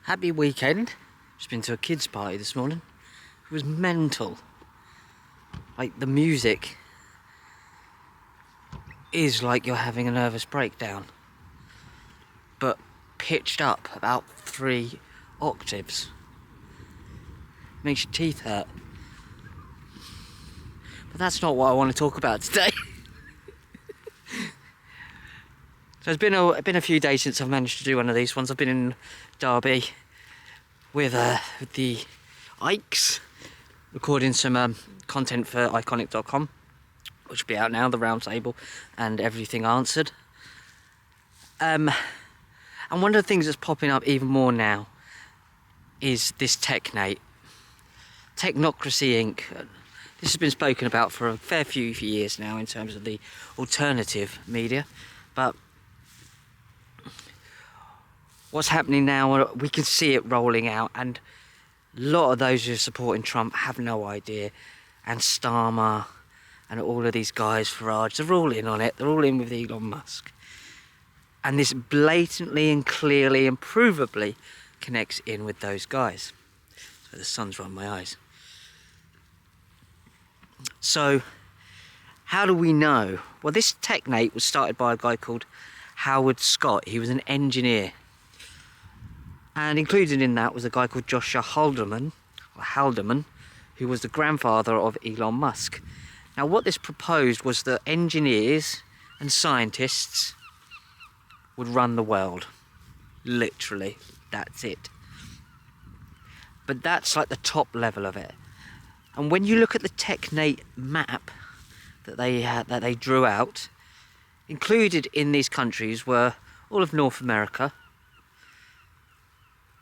Happy weekend. Just been to a kids' party this morning. It was mental. Like, the music is like you're having a nervous breakdown, but pitched up about 3 octaves. Makes your teeth hurt. But that's not what I want to talk about today. So it's been a few days since I've managed to do one of these ones. I've been in Derby with the Ikes, recording some content for iconic.com, which will be out now, the round table and everything answered. And one of the things that's popping up even more now is this technate. Technocracy Inc. This has been spoken about for a fair few years now in terms of the alternative media, but what's happening now, we can see it rolling out, and a lot of those who are supporting Trump have no idea, and Starmer and all of these guys, Farage, they're all in on it. They're all in with Elon Musk, and this blatantly and clearly and provably connects in with those guys. So the sun's run my eyes. So how do we know? Well, this technate was started by a guy called Howard Scott. He was an engineer, and included in that was a guy called Joshua Haldeman, who was the grandfather of Elon Musk. Now, what this proposed was that engineers and scientists would run the world. Literally, that's it. But that's like the top level of it. And when you look at the technate map that they drew out, included in these countries were all of North America,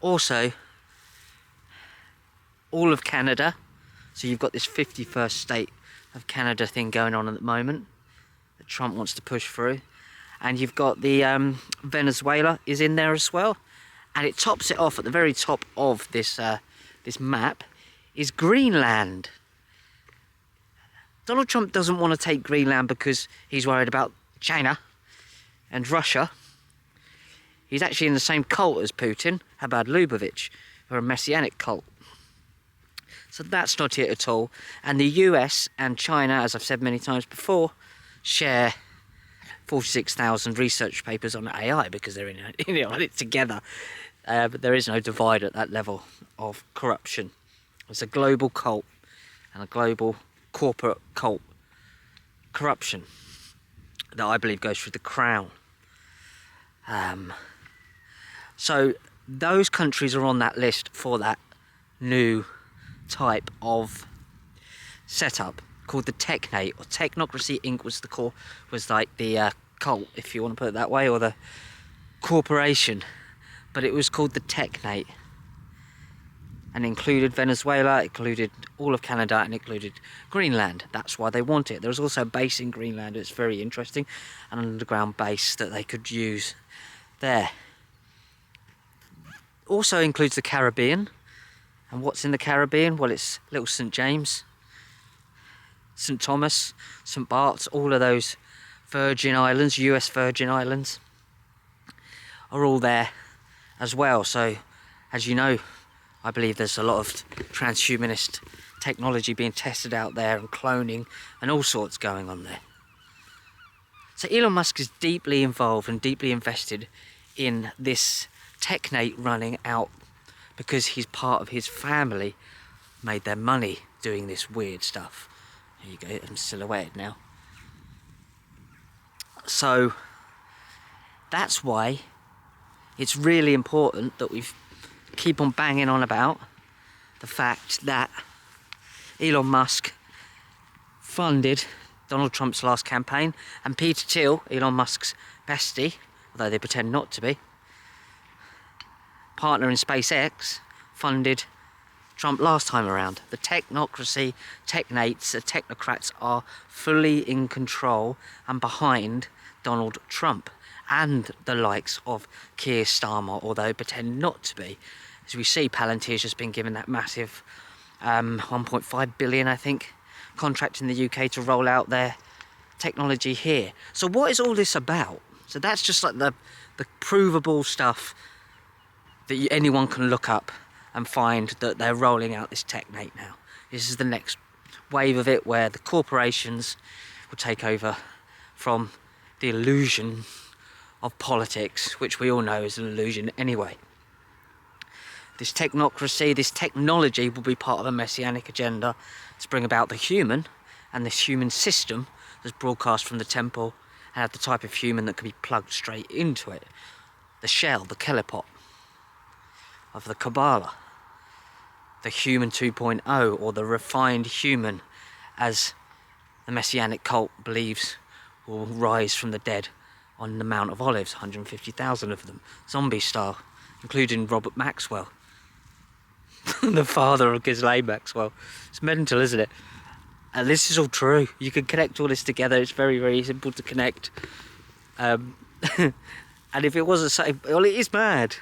also all of Canada. So you've got this 51st state of Canada thing going on at the moment that Trump wants to push through, and you've got the Venezuela is in there as well, and it tops it off at the very top of this this map is Greenland. Donald Trump doesn't want to take Greenland because he's worried about China and Russia. He's actually in the same cult as Putin, Habad Lubavitch, or a Messianic cult. So that's not it at all. And the US and China, as I've said many times before, share 46,000 research papers on AI because they're in it together. But there is no divide at that level of corruption. It's a global cult and a global corporate cult corruption that I believe goes through the crown. So those countries are on that list for that new type of setup called the technate, or Technocracy Inc. was like the cult, if you want to put it that way, or the corporation, but it was called the technate, and included Venezuela, included all of Canada, and included Greenland. That's why they want it. There's also a base in Greenland. It's very interesting, an underground base that they could use there. Also includes the Caribbean. And what's in the Caribbean? Well, it's little St. James, St. Thomas, St. Bart's, all of those Virgin Islands, US Virgin Islands, are all there as well. So, as you know, I believe there's a lot of transhumanist technology being tested out there, and cloning and all sorts going on there. So Elon Musk is deeply involved and deeply invested in this technate running out because he's part of his family made their money doing this weird stuff. There you go, I'm silhouetted now. So that's why it's really important that we keep on banging on about the fact that Elon Musk funded Donald Trump's last campaign, and Peter Thiel, Elon Musk's bestie, although they pretend not to be, partner in SpaceX, funded Trump last time around. The technocracy, technates, the technocrats are fully in control and behind Donald Trump and the likes of Keir Starmer, although they pretend not to be. As we see, Palantir's just been given that massive 1.5 billion, I think, contract in the UK to roll out their technology here. So what is all this about? So that's just like the provable stuff that anyone can look up and find that they're rolling out this technate now. This is the next wave of it, where the corporations will take over from the illusion of politics, which we all know is an illusion anyway. This technocracy, this technology will be part of a Messianic agenda to bring about the human, and this human system that's broadcast from the temple, and have the type of human that can be plugged straight into it. The shell, the kelipot of the Kabbalah. The human 2.0, or the refined human, as the Messianic cult believes will rise from the dead on the Mount of Olives, 150,000 of them, zombie style, including Robert Maxwell, the father of Ghislaine Maxwell. It's mental, isn't it? And this is all true. You can connect all this together. It's very, very simple to connect. And if it wasn't so... Well, it is mad.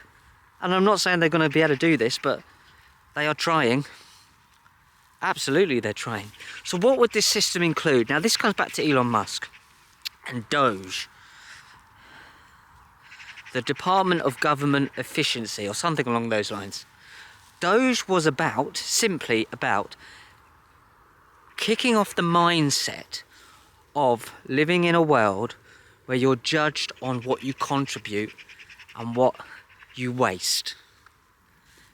And I'm not saying they're going to be able to do this, but they are trying. Absolutely, they're trying. So what would this system include? Now, this comes back to Elon Musk and Doge. The Department of Government Efficiency, or something along those lines. Doge was simply about kicking off the mindset of living in a world where you're judged on what you contribute and what you waste.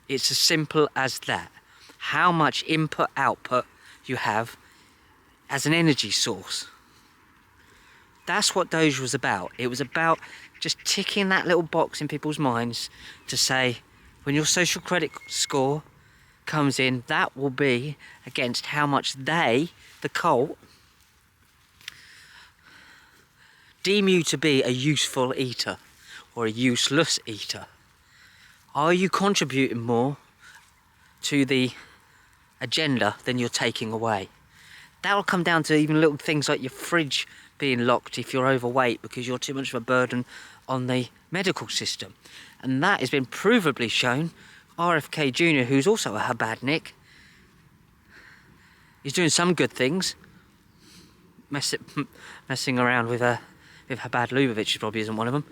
It's as simple as that. How much input-output you have as an energy source. That's what Doge was about. It was about just ticking that little box in people's minds to say, when your social credit score comes in, that will be against how much they, the cult, deem you to be a useful eater or a useless eater. Are you contributing more to the agenda than you're taking away? That'll come down to even little things like your fridge being locked if you're overweight because you're too much of a burden on the medical system. And that has been provably shown. RFK Jr., who's also a Habadnik, he's doing some good things. Messing around with Habad Lubavitch probably isn't one of them.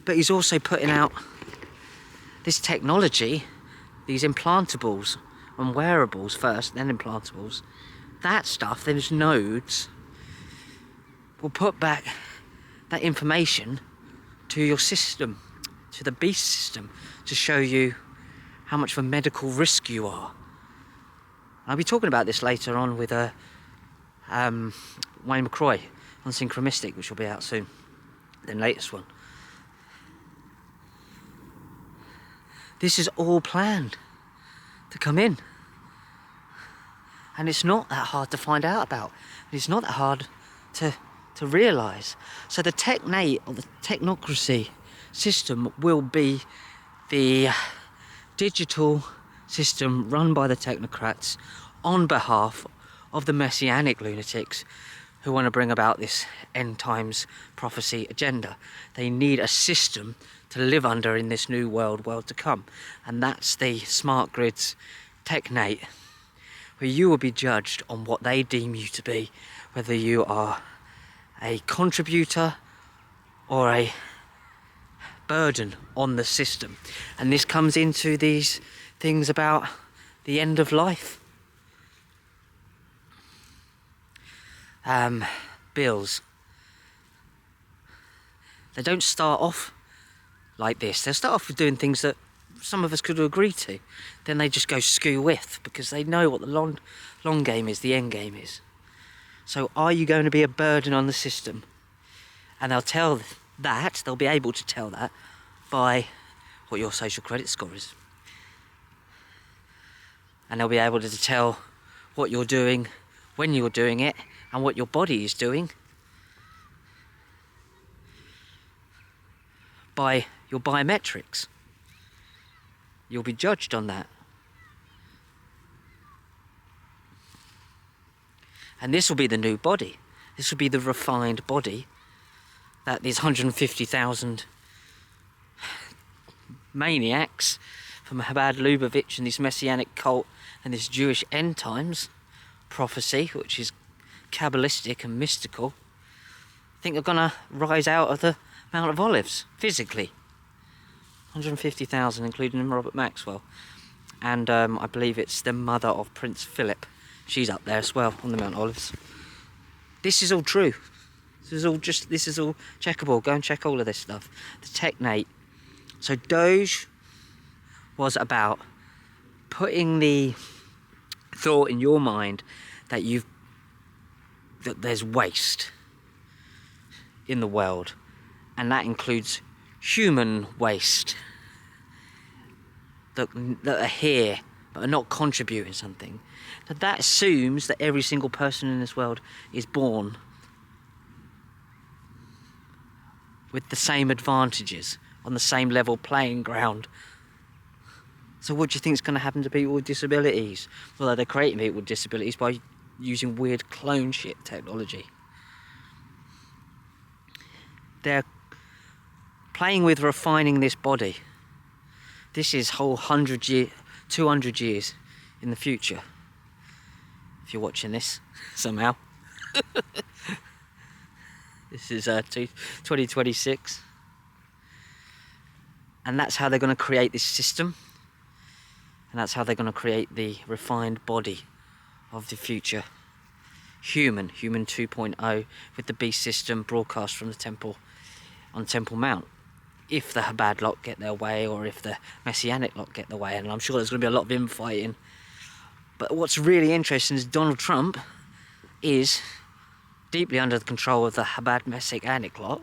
But he's also putting out this technology, these implantables and wearables first, then implantables. That stuff, those nodes, will put back that information to your system, to the beast system, to show you how much of a medical risk you are. I'll be talking about this later on with Wayne McCroy on Synchromistic, which will be out soon, the latest one. This is all planned to come in. And it's not that hard to find out about. It's not that hard to realise. So the technate, or the technocracy system, will be the digital system run by the technocrats on behalf of the Messianic lunatics who want to bring about this end times prophecy agenda. They need a system to live under in this new world to come. And that's the smart grids technate, where you will be judged on what they deem you to be, whether you are a contributor or a burden on the system. And this comes into these things about the end of life. Bills. They don't start off like this. They start off with doing things that some of us could agree to. Then they just go skew with because they know what the long game is, the end game is. So are you going to be a burden on the system? And they'll be able to tell that by what your social credit score is. And they'll be able to tell what you're doing, when you're doing it, and what your body is doing by your biometrics. You'll be judged on that. And this will be the new body. This will be the refined body that these 150,000 maniacs from Chabad Lubavitch and this Messianic cult and this Jewish end times prophecy, which is Kabbalistic and mystical, think are going to rise out of the Mount of Olives physically. 150,000, including Robert Maxwell. And I believe it's the mother of Prince Philip. She's up there as well on the Mount Olives. This is all true. This is all checkable. Go and check all of this stuff. The technate. So Doge was about putting the thought in your mind that there's waste in the world, and that includes human waste that are here but are not contributing something. That assumes that every single person in this world is born with the same advantages, on the same level playing ground. So what do you think is going to happen to people with disabilities? Well, they're creating people with disabilities by using weird clone shit technology. They're playing with refining this body. This is whole 200 years in the future. If you're watching this somehow. This is 2026. And that's how they're going to create this system. And that's how they're going to create the refined body of the future. Human 2.0 with the beast system broadcast from the temple on Temple Mount. If the Chabad lot get their way, or if the Messianic lot get their way, and I'm sure there's going to be a lot of infighting. But what's really interesting is Donald Trump is deeply under the control of the Chabad Messianic lot,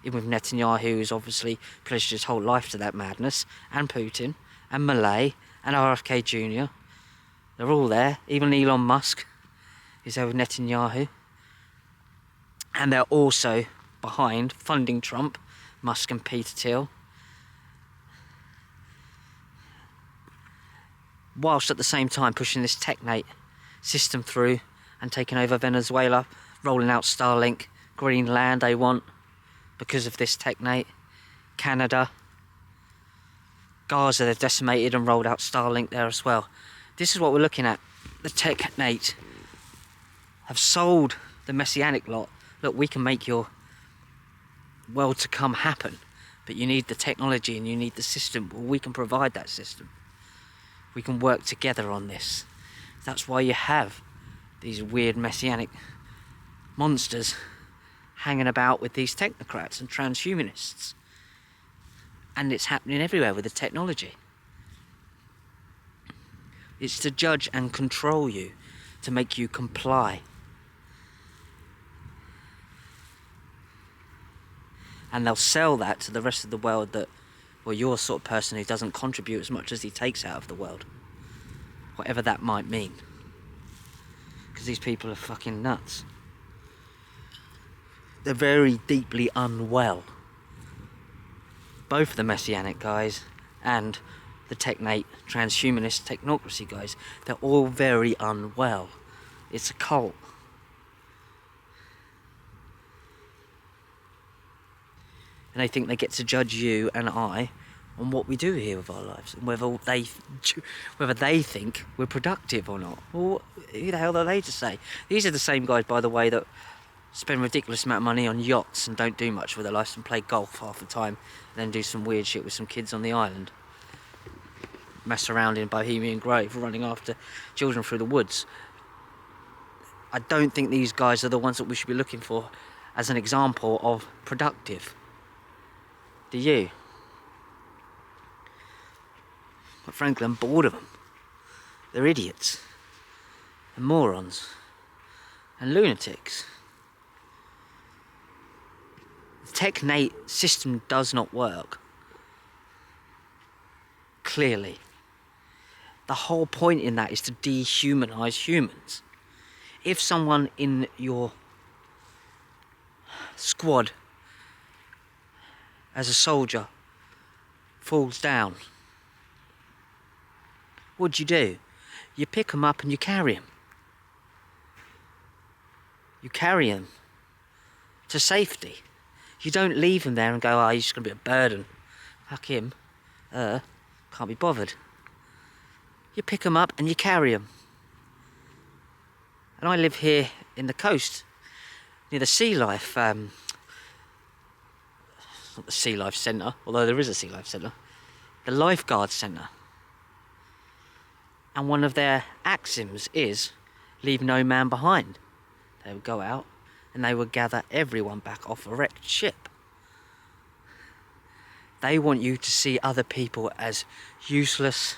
even with Netanyahu, who's obviously pledged his whole life to that madness, and Putin, and Malay, and RFK Jr. They're all there. Even Elon Musk is there with Netanyahu. And they're also behind funding Trump, Musk and Peter Thiel. Whilst at the same time pushing this technate system through and taking over Venezuela, rolling out Starlink, Greenland they want because of this technate, Canada, Gaza they've decimated and rolled out Starlink there as well. This is what we're looking at. The technate have sold the Messianic lot. Look, we can make your world to come happen, but you need the technology and you need the system. Well, we can provide that system. We can work together on this. That's why you have these weird Messianic monsters hanging about with these technocrats and transhumanists. And it's happening everywhere with the technology. It's to judge and control you, to make you comply. And they'll sell that to the rest of the world that, well, you're the sort of person who doesn't contribute as much as he takes out of the world. Whatever that might mean. Because these people are fucking nuts. They're very deeply unwell. Both the Messianic guys and the technate, transhumanist technocracy guys, they're all very unwell. It's a cult. And they think they get to judge you and I on what we do here with our lives, and whether they think we're productive or not. Well, who the hell are they to say? These are the same guys, by the way, that spend a ridiculous amount of money on yachts and don't do much with their lives and play golf half the time, and then do some weird shit with some kids on the island. Mess around in Bohemian Grove, running after children through the woods. I don't think these guys are the ones that we should be looking for as an example of productive. Do you? But frankly, I'm bored of them. They're idiots. And morons. And lunatics. The technate system does not work. Clearly. The whole point in that is to dehumanize humans. If someone in your squad as a soldier falls down, what do? You pick them up and you carry them. You carry them to safety. You don't leave them there and go, oh, he's just going to be a burden. Fuck him. Can't be bothered. You pick them up and you carry them. And I live here in the coast, near the sea life not the Sea Life Centre, although there is a Sea Life Centre, the Lifeguard Centre. And one of their axioms is, leave no man behind. They would go out and they would gather everyone back off a wrecked ship. They want you to see other people as useless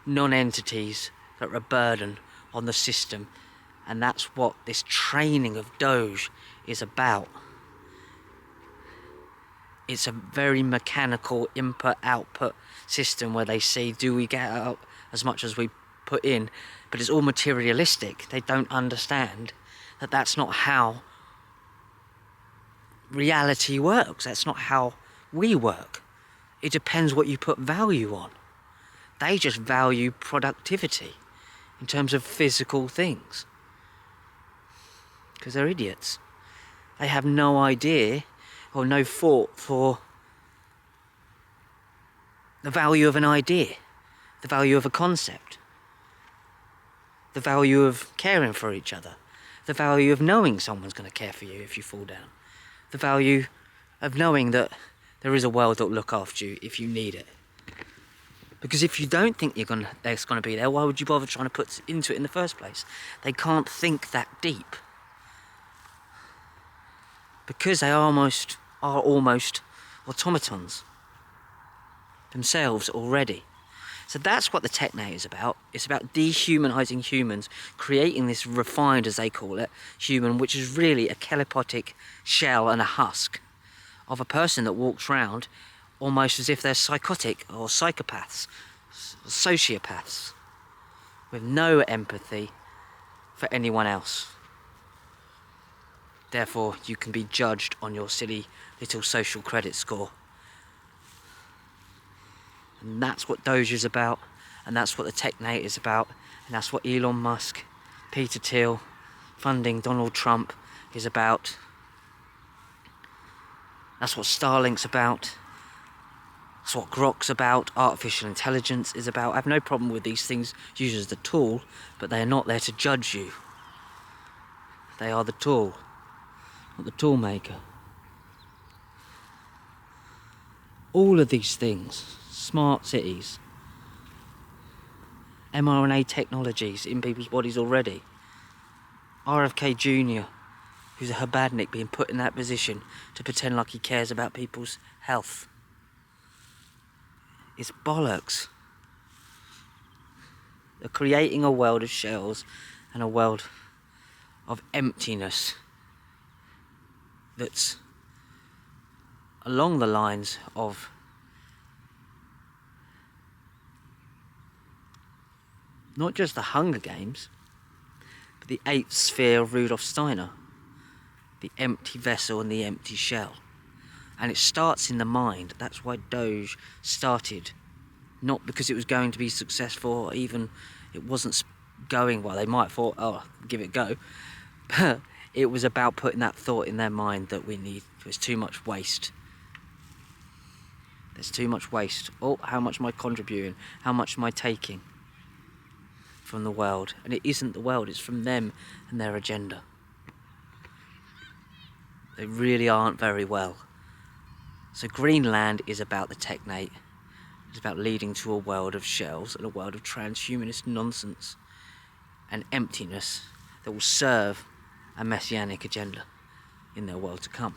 non-entities that are a burden on the system. And that's what this training of Doge is about. It's a very mechanical input-output system where they see, do we get out as much as we put in? But it's all materialistic. They don't understand that that's not how reality works. That's not how we work. It depends what you put value on. They just value productivity in terms of physical things. Because they're idiots. They have no idea or no thought for the value of an idea, the value of a concept, the value of caring for each other, the value of knowing someone's going to care for you if you fall down, the value of knowing that there is a world that will look after you if you need it. Because if you don't think there's going to be there, why would you bother trying to put into it in the first place? They can't think that deep. Because they are almost automatons themselves already. So that's what the technate is about. It's about dehumanizing humans, creating this refined, as they call it, human, which is really a telepatic shell and a husk of a person that walks around almost as if they're psychotic or psychopaths, sociopaths, with no empathy for anyone else. Therefore, you can be judged on your silly little social credit score. And that's what Doge is about, and that's what the technate is about, and that's what Elon Musk, Peter Thiel, funding Donald Trump is about. That's what Starlink's about. That's what Grok's about. Artificial intelligence is about. I have no problem with these things used as the tool, but they are not there to judge you. They are the tool, not the tool maker. All of these things, smart cities, mRNA technologies in people's bodies already, RFK Jr., who's a Habadnik being put in that position to pretend like he cares about people's health. It's bollocks. They're creating a world of shells and a world of emptiness that's along the lines of not just the Hunger Games, but the eighth sphere of Rudolf Steiner, the empty vessel and the empty shell. And it starts in the mind. That's why Doge started, not because it was going to be successful, or even it wasn't going well. They might have thought, oh, give it a go. But it was about putting that thought in their mind that there's too much waste. There's too much waste. Oh, how much am I contributing? How much am I taking from the world? And it isn't the world, it's from them and their agenda. They really aren't very well. So Greenland is about the technate. It's about leading to a world of shells and a world of transhumanist nonsense and emptiness that will serve a Messianic agenda in their world to come.